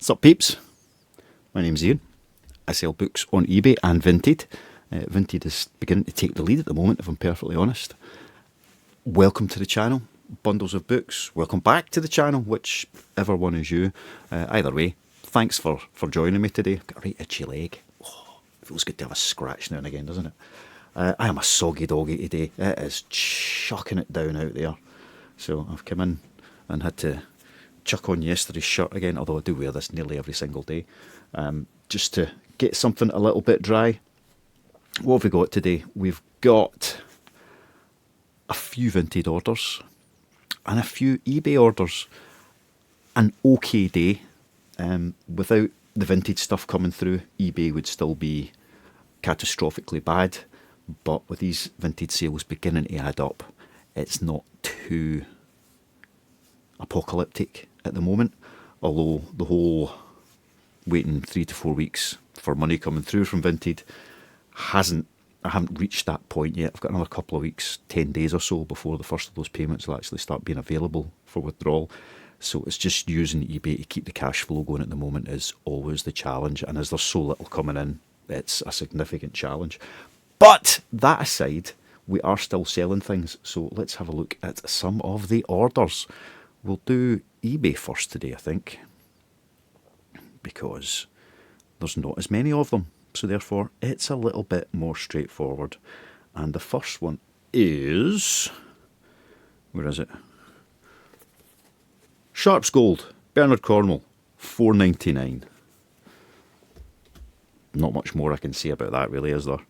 Sup peeps, my name's Ian. I sell books on eBay and Vinted. Vinted is beginning to take the lead at the moment, if I'm perfectly honest. Welcome to the channel, Bundles of Books. Welcome back to the channel, whichever one is you. Either way, thanks for joining me today. I've got a right itchy leg. Oh, feels good to have a scratch now and again, doesn't it? I am a soggy doggy today. It is chucking it down out there. So I've come in and had to chuck on yesterday's shirt again, although I do wear this nearly every single day, just to get something a little bit dry. What have we got today? We've got a few Vinted orders and a few eBay orders. An okay day. Without the Vinted stuff coming through, eBay would still be catastrophically bad, but with these Vinted sales beginning to add up, it's not too apocalyptic at the moment, although the whole waiting 3 to 4 weeks for money coming through from Vinted I haven't reached that point yet. I've got another couple of weeks, 10 days or so, before the first of those payments will actually start being available for withdrawal. So it's just using eBay to keep the cash flow going at the moment is always the challenge, and as there's so little coming in, it's a significant challenge. But that aside, we are still selling things, so let's have a look at some of the orders. We'll do eBay first today, I think, because there's not as many of them, so therefore it's a little bit more straightforward. And the first one is, where is it? Sharp's Gold, Bernard Cornwell, £4.99. Not much more I can say about that, really, is there?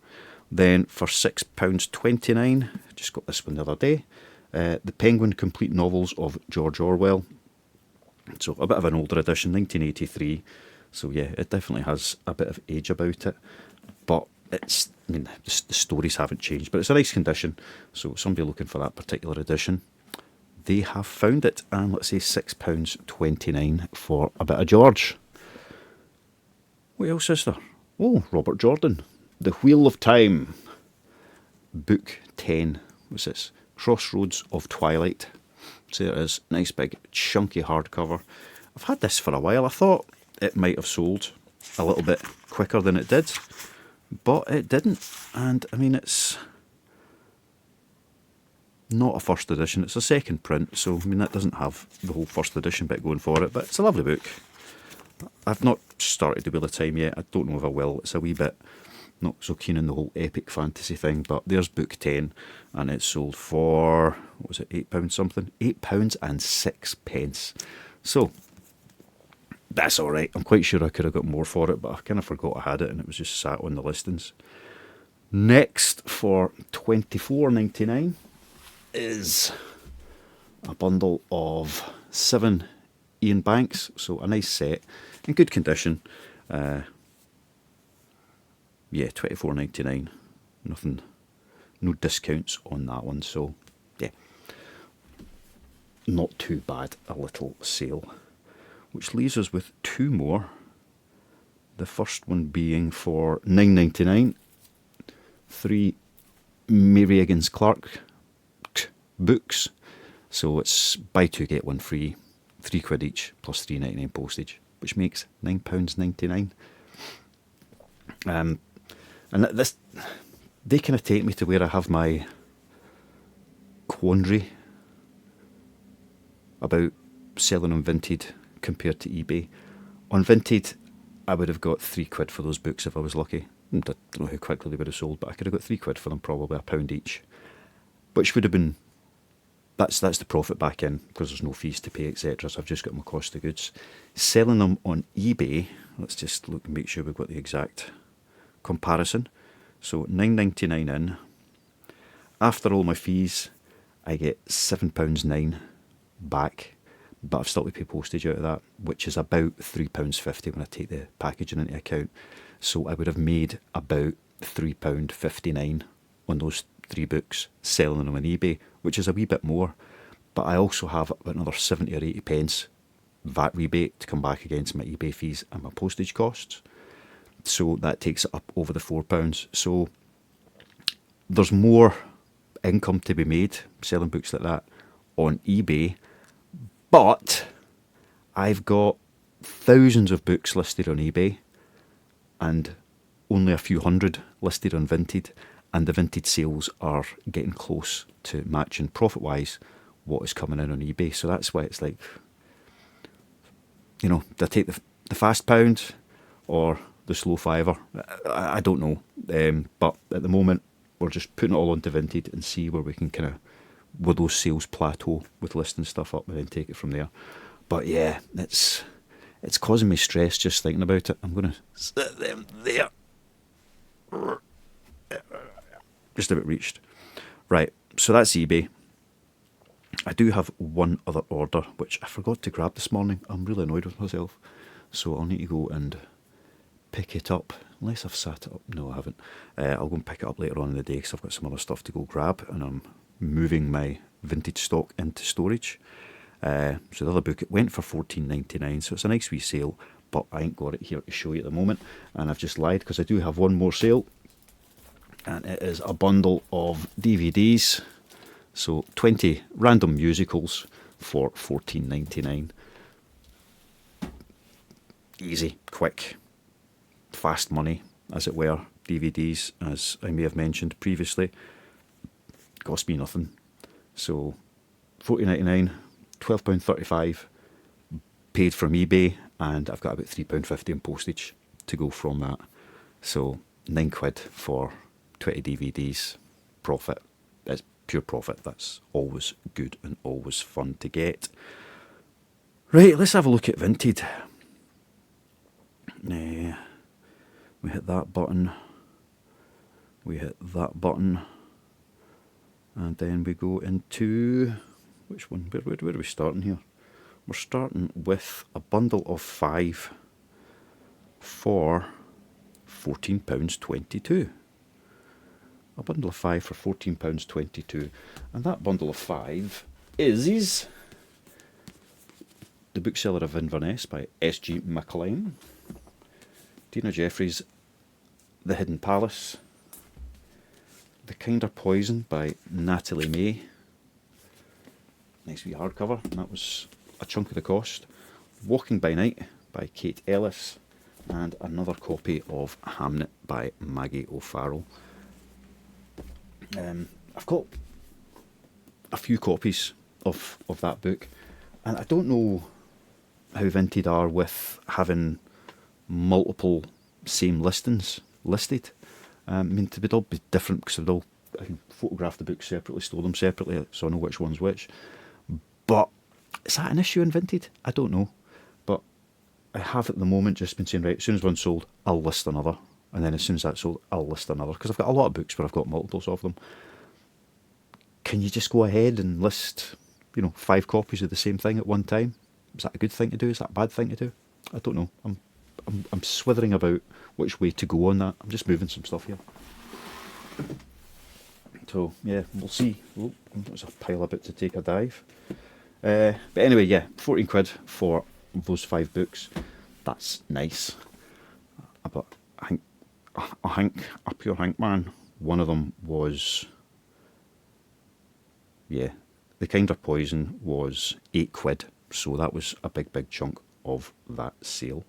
Then for £6.29, just got this one the other day, the Penguin Complete Novels of George Orwell. So a bit of an older edition, 1983. So yeah, it definitely has a bit of age about it. But the stories haven't changed, but it's a nice condition. So somebody looking for that particular edition, they have found it. And let's say £6.29 for a bit of George. What else is there? Oh, Robert Jordan, The Wheel of Time, Book 10. What's this? Crossroads of Twilight. So there it is. Nice big chunky hardcover. I've had this for a while. I thought it might have sold a little bit quicker than it did, but it didn't. And I mean, it's not a first edition, it's a second print, so I mean that doesn't have the whole first edition bit going for it, but it's a lovely book. I've not started the Wheel of Time yet. I don't know if I will. It's a wee bit not so keen on the whole epic fantasy thing, but there's book 10, and it's sold for, what was it, £8 something? £8.06. So that's alright. I'm quite sure I could have got more for it, but I kind of forgot I had it and it was just sat on the listings. Next, for £24.99 is a bundle of 7 Ian Banks, so a nice set in good condition. Yeah, £24.99. Nothing, no discounts on that one, so yeah, not too bad. A little sale, which leaves us with 2 more. The first one being for £9.99. 3 Mary Higgins Clark books, so it's buy 2 get 1 free, £3 each plus £3.99 postage, which makes £9.99. And this, they kind of take me to where I have my quandary about selling on Vinted compared to eBay. On Vinted, I would have got £3 for those books if I was lucky. I don't know how quickly they would have sold, but I could have got £3 for them, probably £1 each, which would have been, that's the profit back in, because there's no fees to pay, etc. So I've just got my cost of goods. Selling them on eBay, let's just look and make sure we've got the exact comparison. So £9.99 in. After all my fees, I get £7.09 back, but I've still to pay postage out of that, which is about £3.50 when I take the packaging into account. So I would have made about £3.59 on those 3 books, selling them on eBay, which is a wee bit more. But I also have about another 70 or 80 pence VAT rebate to come back against my eBay fees and my postage costs. So that takes it up over the £4. So there's more income to be made selling books like that on eBay, but I've got thousands of books listed on eBay and only a few hundred listed on Vinted, and the Vinted sales are getting close to matching profit-wise what is coming in on eBay. So that's why it's like, do I take the fast pound or the slow fiver? I don't know. But at the moment, we're just putting it all onto Vinted and see where we can where those sales plateau with listing stuff up, and then take it from there. But yeah, it's causing me stress just thinking about it. I'm going to sit them there. Just about reached. Right, so that's eBay. I do have one other order, which I forgot to grab this morning. I'm really annoyed with myself. So I'll need to go and pick it up. Unless I've sat it up. No, I haven't. I'll go and pick it up later on in the day because I've got some other stuff to go grab, and I'm moving my vintage stock into storage. So the other book, it went for $14.99, so it's a nice wee sale, but I ain't got it here to show you at the moment, and I've just lied because I do have one more sale, and it is a bundle of DVDs, so 20 random musicals for $14.99. Easy, quick, fast money, as it were. DVDs, as I may have mentioned previously, cost me nothing. So $14.99, £12.35 paid from eBay, and I've got about £3.50 in postage to go from that. So £9 for 20 DVDs. Profit. It's pure profit. That's always good and always fun to get. Right, let's have a look at Vinted. We hit that button. We hit that button. And then we go into... Which one? Where are we starting here? We're starting with a bundle of 5 for £14.22. A bundle of 5 for £14.22. And that bundle of 5 is The Bookseller of Inverness by S.G. MacLean. Dina Jeffries' The Hidden Palace. The Kinder Poison by Natalie May. Nice wee hardcover, and that was a chunk of the cost. Walking by Night by Kate Ellis, and another copy of Hamnet by Maggie O'Farrell. I've got a few copies of that book, and I don't know how Vinted are with having multiple same listings listed. I mean, they would all be different because I can photograph the books separately, store them separately, so I know which one's which. But is that an issue in Vinted? I don't know. But I have at the moment just been saying, right, as soon as one's sold, I'll list another. And then as soon as that's sold, I'll list another. Because I've got a lot of books where I've got multiples of them. Can you just go ahead and list, 5 copies of the same thing at one time? Is that a good thing to do? Is that a bad thing to do? I don't know. I'm swithering about which way to go on that. I'm just moving some stuff here. So, yeah, we'll see. Oh, there's a pile of it to take a dive. But anyway, yeah, £14 for those 5 books. That's nice. But a pure Hank man. One of them was, The Kinder Poison was £8. So that was a big chunk of that sale.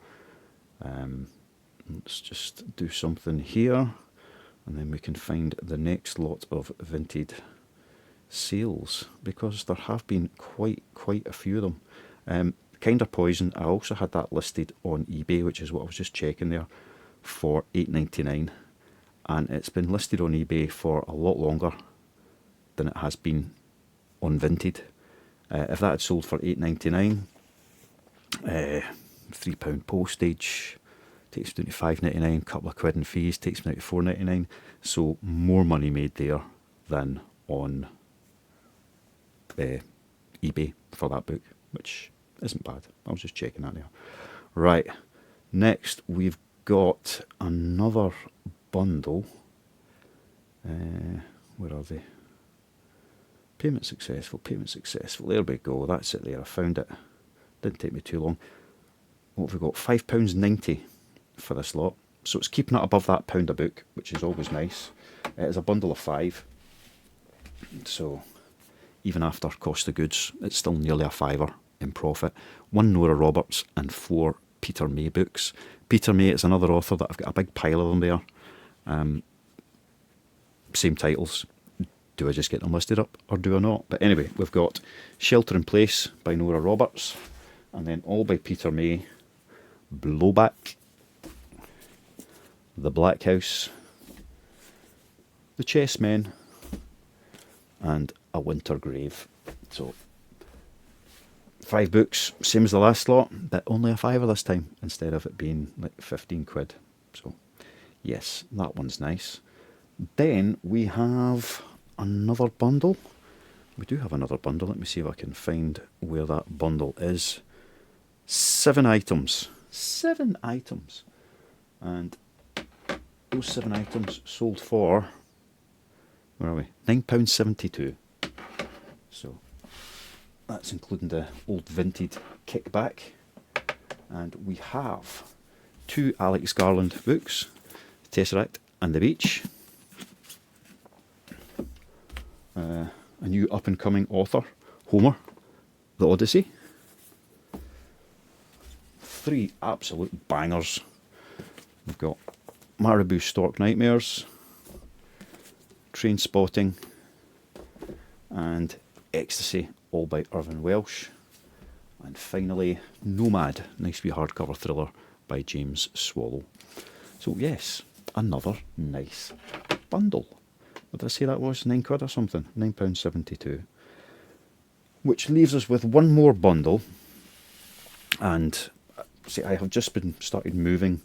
Let's just do something here, and then we can find the next lot of Vinted sales, because there have been quite a few of them. Kinder Poison, I also had that listed on eBay, which is what I was just checking there, for $8.99, and it's been listed on eBay for a lot longer than it has been on Vinted. If that had sold for $8.99, £3 postage, takes me down to $5.99, couple of quid in fees, takes me down to $4.99. So more money made there than on eBay for that book, which isn't bad. I was just checking that there. Right, next we've got another bundle. Where are they? Payment successful. There we go. That's it there. I found it. Didn't take me too long. What have we got? £5.90 for this lot. So it's keeping it above that £1 a book, which is always nice. It is a bundle of 5. So even after cost of goods, it's still nearly a £5 in profit. 1 Nora Roberts and 4 Peter May books. Peter May is another author that I've got a big pile of them there. Same titles. Do I just get them listed up or do I not? But anyway, we've got Shelter in Place by Nora Roberts, and then all by Peter May, Blowback, The Black House, The Chessmen, and A Winter Grave. So 5 books, same as the last lot, but only a fiver this time instead of it being like 15 quid. So yes, that one's nice. Then we have another bundle. We do have another bundle. Let me see if I can find where that bundle is. 7 items. 7 items. And those 7 items sold for, where are we? £9.72. So that's including the old Vinted kickback. And we have 2 Alex Garland books, Tesseract and The Beach. A new up-and-coming author, Homer, The Odyssey. 3 absolute bangers. We've got Marabou Stork Nightmares, Train Spotting, and Ecstasy, all by Irvine Welsh. And finally, Nomad, nice wee hardcover thriller by James Swallow. So yes, another nice bundle. What did I say that was? 9 quid or something? £9.72. Which leaves us with one more bundle. And see, I have just started moving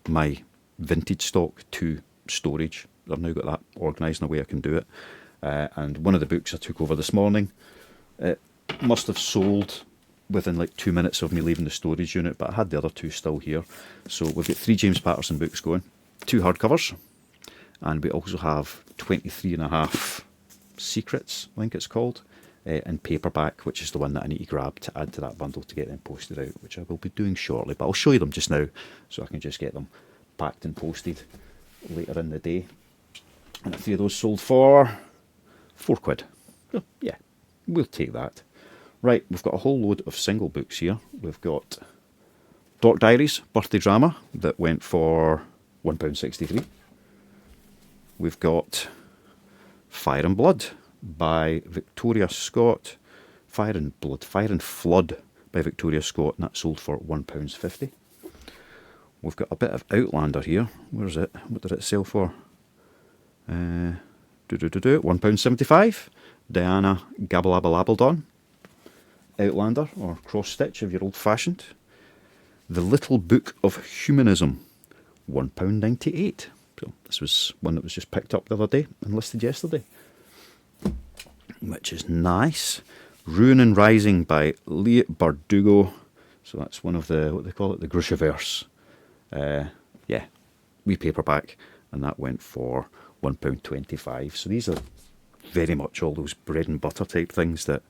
my vintage stock to storage. I've now got that organised in a way I can do it. And one of the books I took over this morning, it must have sold within like 2 minutes of me leaving the storage unit, but I had the other 2 still here. So we've got 3 James Patterson books going, 2 hardcovers, and we also have 23.5 Secrets, I think it's called, in paperback, which is the one that I need to grab to add to that bundle to get them posted out, which I will be doing shortly. But I'll show you them just now so I can just get them packed and posted later in the day. And a few of those sold for 4 quid. So, yeah, we'll take that. Right, we've got a whole load of single books here. We've got Dork Diaries, birthday drama, that went for £1.63. We've got Fire and Blood by Victoria Scott. Fire and Flood by Victoria Scott, and that sold for £1.50. We've got a bit of Outlander here. Where is it? What did it sell for? £1.75. Diana Gabalabalabaldon. Outlander, or cross stitch if you're old fashioned. The Little Book of Humanism, £1.98. So this was one that was just picked up the other day and listed yesterday, which is nice. Ruin and Rising by Lee Bardugo. So that's one of the, what they call it, the Grushiverse. Yeah, wee paperback, and that went for £1.25. So these are very much all those bread and butter type things that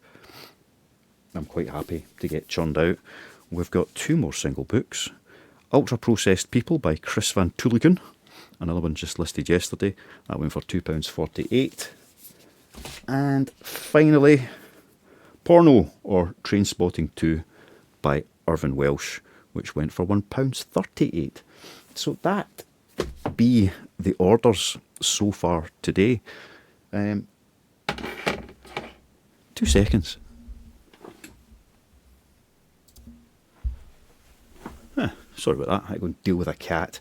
I'm quite happy to get churned out. We've got 2 more single books. Ultra Processed People by Chris Van Tooligan. Another one just listed yesterday. That went for £2.48. And finally, Porno, or Train Spotting 2 by Irvine Welsh, which went for £1.38. So that be the orders so far today. 2 seconds. Sorry about that. I go and deal with a cat.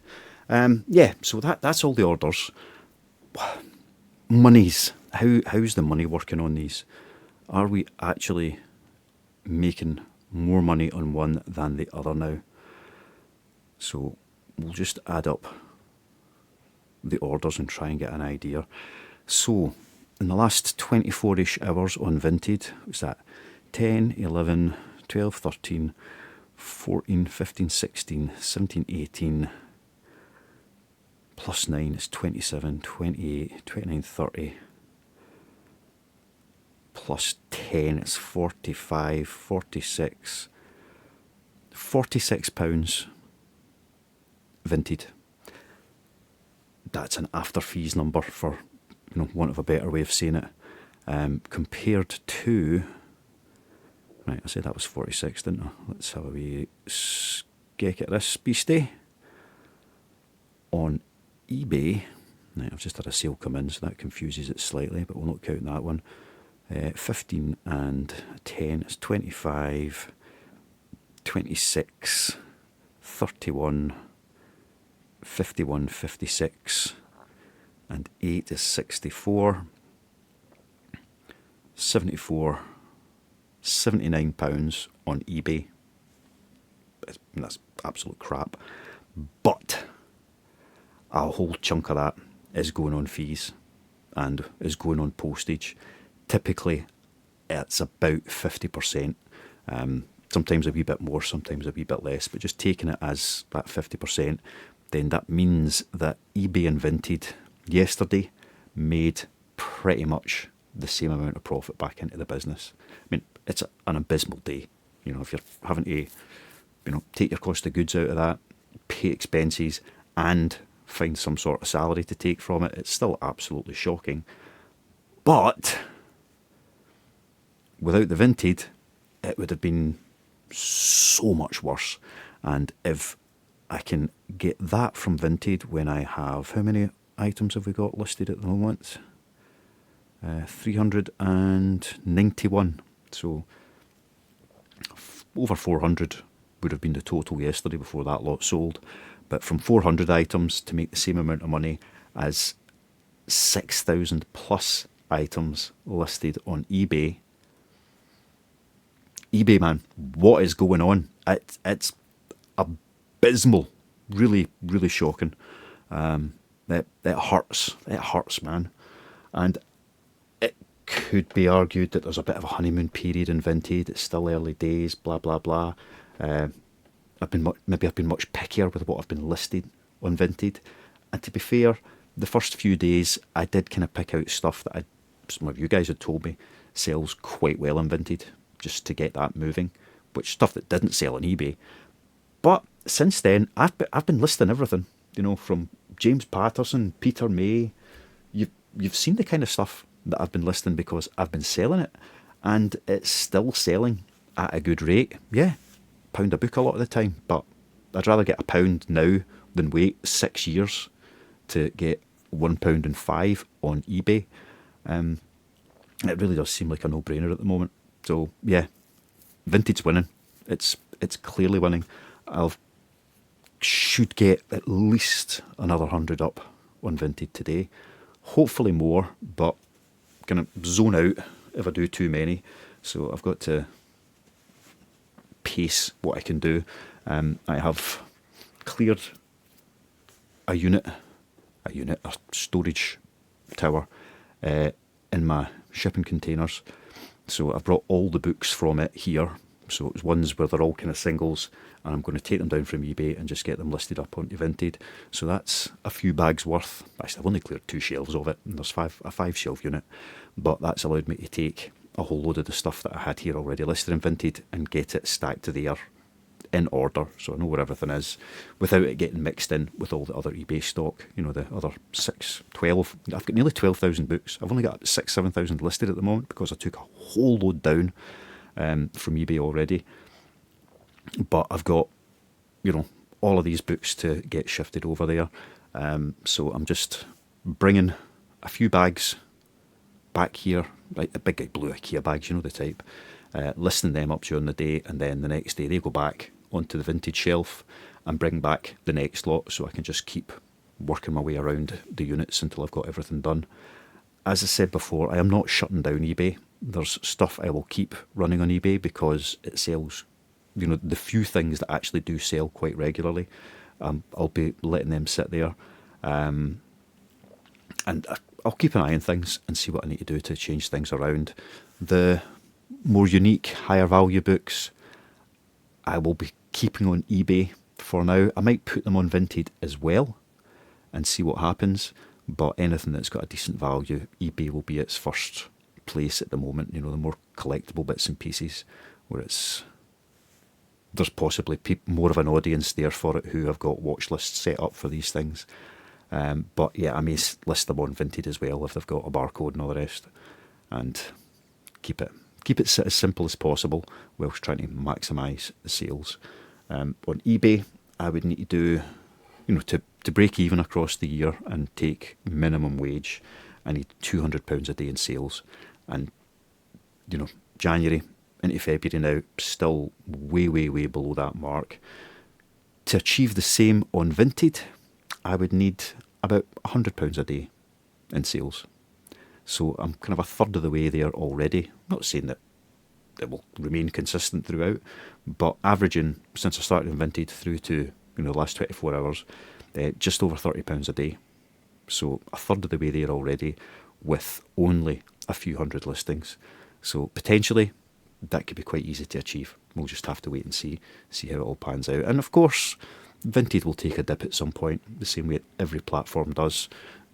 Yeah, so that's all the orders. Monies. How's the money working on these? Are we actually making more money on one than the other now? So we'll just add up the orders and try and get an idea. So in the last 24-ish hours on Vinted, what's that? 10, 11, 12, 13, 14, 15, 16, 17, 18, plus 9 is 27, 28, 29, 30, plus 10 is 45, 46, £46 Vinted. That's an after fees number, for want of a better way of saying it, compared to, right, I said that was 46, didn't I? Let's have a wee geck at this beastie. On eBay, now I've just had a sale come in, so that confuses it slightly, but we'll not count that one. 15 and 10 is 25, 26, 31, 51, 56, and 8 is 64, 74, £79 on eBay. That's absolute crap. But a whole chunk of that is going on fees and is going on postage. Typically, it's about 50%. Sometimes a wee bit more, sometimes a wee bit less, but just taking it as that 50%, then that means that eBay and Vinted yesterday made pretty much the same amount of profit back into the business. I mean, it's an abysmal day. You know, if you're having to, take your cost of goods out of that, pay expenses, and find some sort of salary to take from it, it's still absolutely shocking. But without the Vinted, it would have been so much worse. And if I can get that from Vinted when I have, how many items have we got listed at the moment? 391. So over 400 would have been the total yesterday before that lot sold. But from 400 items to make the same amount of money as 6,000 plus items listed on eBay. eBay, man, what is going on? It's abysmal. Really, really shocking. It hurts. It hurts, man. And it could be argued that there's a bit of a honeymoon period in Vinted. It's still early days, blah, blah, blah. I've been much pickier with what I've been listed on Vinted. And to be fair, the first few days I did kind of pick out stuff that some of you guys had told me sells quite well on Vinted, just to get that moving, which stuff that didn't sell on eBay. But since then, I've been listing everything, from James Patterson, Peter May. You've seen the kind of stuff that I've been listing because I've been selling it, and it's still selling at a good rate. Yeah, £1 a book a lot of the time, but I'd rather get £1 now than wait 6 years to get £1.05 on eBay. It really does seem like a no-brainer at the moment. So yeah, Vinted's winning. It's clearly winning. Should get at least another 100 up on Vinted today. Hopefully more, but gonna zone out if I do too many. So I've got to pace what I can do. I have cleared a storage tower in my shipping containers. So I've brought all the books from it here. So it's ones where they're all kind of singles, and I'm going to take them down from eBay and just get them listed up onto Vinted. So that's a few bags worth. Actually, I've only cleared 2 shelves of it, and there's a 5-shelf unit. But that's allowed me to take a whole load of the stuff that I had here already listed in Vinted and get it stacked to there in order, so I know where everything is, without it getting mixed in with all the other eBay stock. The other 12. I've got nearly 12,000 books. I've only got 7,000 listed at the moment because I took a whole load down from eBay already. But I've got, all of these books to get shifted over there. So I'm just bringing a few bags back here, like the big blue IKEA bags, the type, listing them up during the day, and then the next day they go back onto the Vintage shelf and bring back the next lot, so I can just keep working my way around the units until I've got everything done. As I said before, I am not shutting down eBay. There's stuff I will keep running on eBay because it sells, the few things that actually do sell quite regularly. I'll be letting them sit there, and I'll keep an eye on things and see what I need to do to change things around. The more unique, higher value books, I will be keeping on eBay for now. I might put them on Vinted as well and see what happens, but anything that's got a decent value, eBay will be its first place at the moment. The more collectible bits and pieces where there's possibly more of an audience there for it who have got watch lists set up for these things. But yeah, I may list them on Vinted as well if they've got a barcode and all the rest, and keep it as simple as possible whilst trying to maximise the sales. On eBay, I would need to do, to break even across the year and take minimum wage, I need £200 a day in sales. And, January into February now, still way, way, way below that mark. To achieve the same on Vinted, I would need about £100 a day in sales. So I'm kind of a third of the way there already. Not saying that it will remain consistent throughout, but averaging since I started in Vinted through to the last 24 hours, just over £30 a day. So a third of the way there already, with only a few hundred listings. So potentially that could be quite easy to achieve. We'll just have to wait and see how it all pans out. And of course, Vinted will take a dip at some point, the same way every platform does.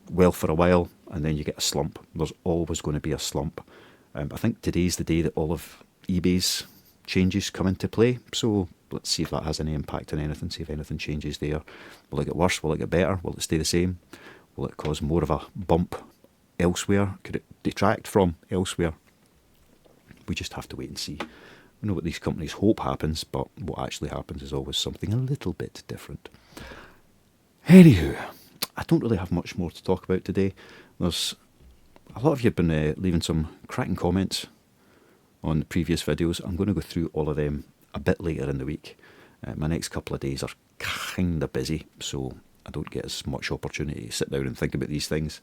Well, for a while, and then you get a slump. There's always going to be a slump. I think today's the day that all of eBay's changes come into play. So let's see if that has any impact on anything, see if anything changes there. Will it get worse? Will it get better? Will it stay the same? Will it cause more of a bump elsewhere? Could it detract from elsewhere? We just have to wait and see. We know what these companies hope happens, but what actually happens is always something a little bit different. Anywho, I don't really have much more to talk about today. There's a lot of you have been leaving some cracking comments on the previous videos. I'm going to go through all of them a bit later in the week. My next couple of days are kind of busy, so I don't get as much opportunity to sit down and think about these things.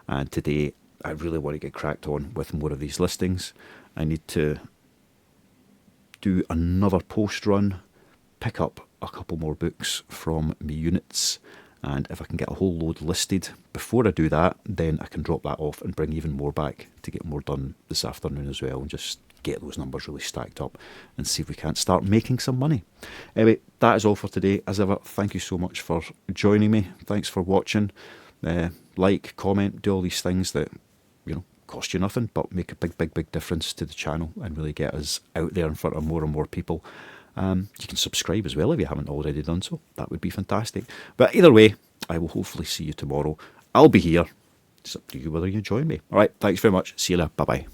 And today, I really want to get cracked on with more of these listings. I need to do another post run, pick up a couple more books from my units, and if I can get a whole load listed before I do that, then I can drop that off and bring even more back to get more done this afternoon as well, and just get those numbers really stacked up and see if we can't start making some money. Anyway, that is all for today. As ever, thank you so much for joining me. Thanks for watching. Like, comment, do all these things that cost you nothing but make a big difference to the channel and really get us out there in front of more and more people. You can subscribe as well if you haven't already done so. That would be fantastic. But either way, I will hopefully see you tomorrow. I'll be here. It's up to you whether you join me. All right, thanks very much. See you later. Bye-bye.